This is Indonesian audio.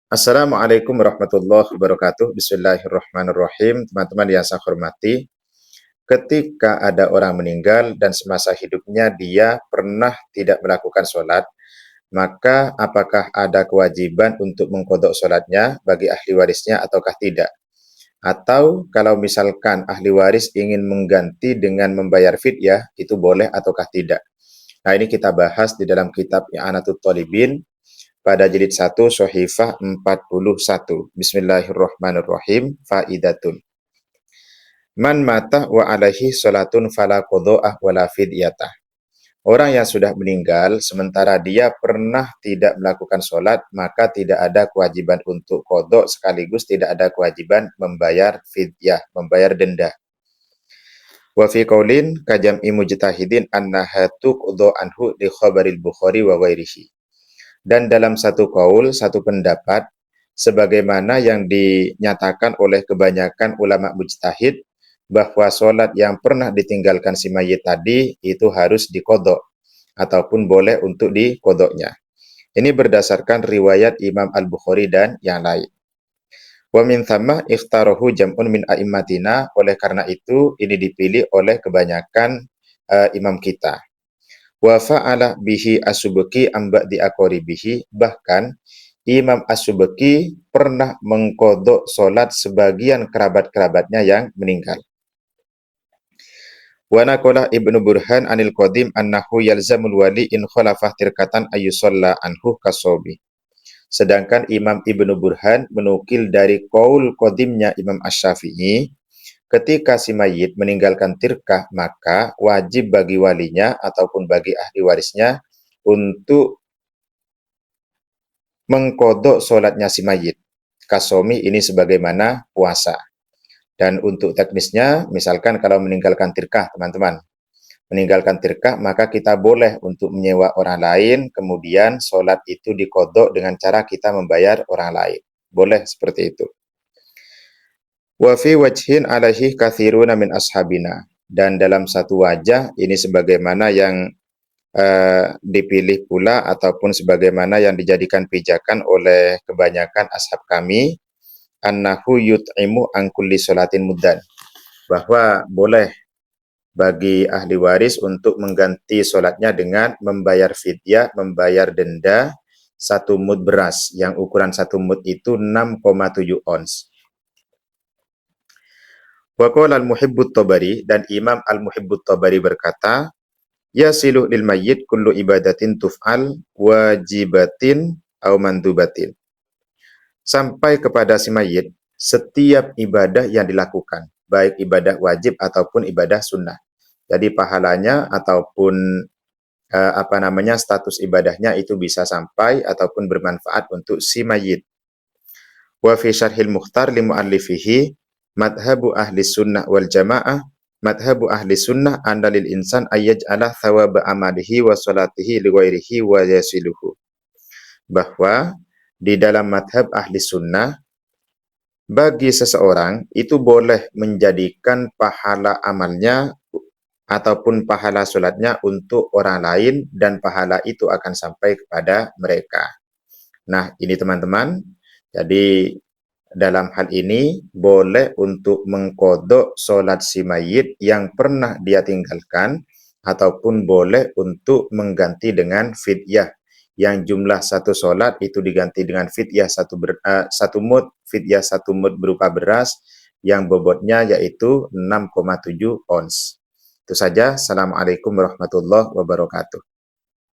Assalamualaikum warahmatullahi wabarakatuh. Bismillahirrahmanirrahim. Teman-teman yang saya hormati, ketika ada orang meninggal dan semasa hidupnya dia pernah tidak melakukan sholat, maka apakah ada kewajiban untuk mengqadha sholatnya bagi ahli warisnya ataukah tidak? Atau kalau misalkan ahli waris ingin mengganti dengan membayar fidyah, itu boleh ataukah tidak? Nah, ini kita bahas di dalam kitab I'anatul Talibin pada jilid 1 Shahifah 41. Bismillahirrahmanirrahim. Faidatun. Man mata wa alaihi salatun fala qadha'ah wala fidyatah. Orang yang sudah meninggal sementara dia pernah tidak melakukan sholat, maka tidak ada kewajiban untuk qadha sekaligus tidak ada kewajiban membayar fidyah, membayar denda. Wa fi qaulin kajam'i mujtahidin annaha tuqdha anhu li khabaril Bukhari wa ghairihi. Dan dalam satu kaul, satu pendapat, sebagaimana yang dinyatakan oleh kebanyakan ulama mujtahid, bahwa sholat yang pernah ditinggalkan si mayit tadi, itu harus diqadha, ataupun boleh untuk diqadhanya. Ini berdasarkan riwayat Imam Al-Bukhari dan yang lain. Wa min thamma ikhtarahu jam'un min a'immatina, oleh karena itu, ini dipilih oleh kebanyakan imam kita. Wa fa'ala bihi as-Subki amba di aqoribihi, bahkan Imam as-Subki pernah mengqadha salat sebagian kerabat-kerabatnya yang meninggal. Wa naqala Ibnu Burhan anil Qadim annahu yalzamul wali in khalafah tirkatan ayyusalla anhu kasobi. Sedangkan Imam Ibnu Burhan menukil dari qaul qadimnya Imam Asy-Syafi'i, ketika si mayit meninggalkan tirkah, maka wajib bagi walinya ataupun bagi ahli warisnya untuk mengqadha salatnya si mayit. Kasomi ini sebagaimana puasa. Dan untuk teknisnya, misalkan kalau meninggalkan tirkah, teman-teman, meninggalkan tirkah, maka kita boleh untuk menyewa orang lain, kemudian salat itu diqadha dengan cara kita membayar orang lain. Boleh seperti itu. Wa fi wajhin alaihi katsiruna min ashabina. Dan dalam satu wajah, ini sebagaimana yang dipilih pula ataupun sebagaimana yang dijadikan pijakan oleh kebanyakan ashab kami, annahu yut'imu an kulli sholatin muddan, bahwa boleh bagi ahli waris untuk mengganti sholatnya dengan membayar fidyah, membayar denda 1 mud beras, yang ukuran 1 mud itu 6,7 ons. Wa qala al-Muhibbut Tabari, dan Imam al-Muhibbut Tabari berkata, yasilu lil mayyit kullu ibadatin tuf'al wajibatin aw mandubatin. Sampai kepada si mayit setiap ibadah yang dilakukan, baik ibadah wajib ataupun ibadah sunnah. Jadi pahalanya ataupun status ibadahnya itu bisa sampai ataupun bermanfaat untuk si mayit. Wa fi syarhil mukhtar li muallifihi madhabu ahli sunnah wal jamaah, madhabu ahli sunnah anna lil insan ayyaj'ala thawaba amalihi wa salatihi li ghairihi wa yasiluhu. Bahwa di dalam madhab ahli sunnah, bagi seseorang itu boleh menjadikan pahala amalnya ataupun pahala sholatnya untuk orang lain, dan pahala itu akan sampai kepada mereka. Nah, ini teman-teman, jadi dalam hal ini boleh untuk mengqadha sholat si mayit yang pernah dia tinggalkan, ataupun boleh untuk mengganti dengan fidyah, yang jumlah satu sholat itu diganti dengan fidyah 1 mud, fidyah 1 mud berupa beras yang bobotnya yaitu 6,7 ons. Itu saja. Assalamualaikum warahmatullahi wabarakatuh.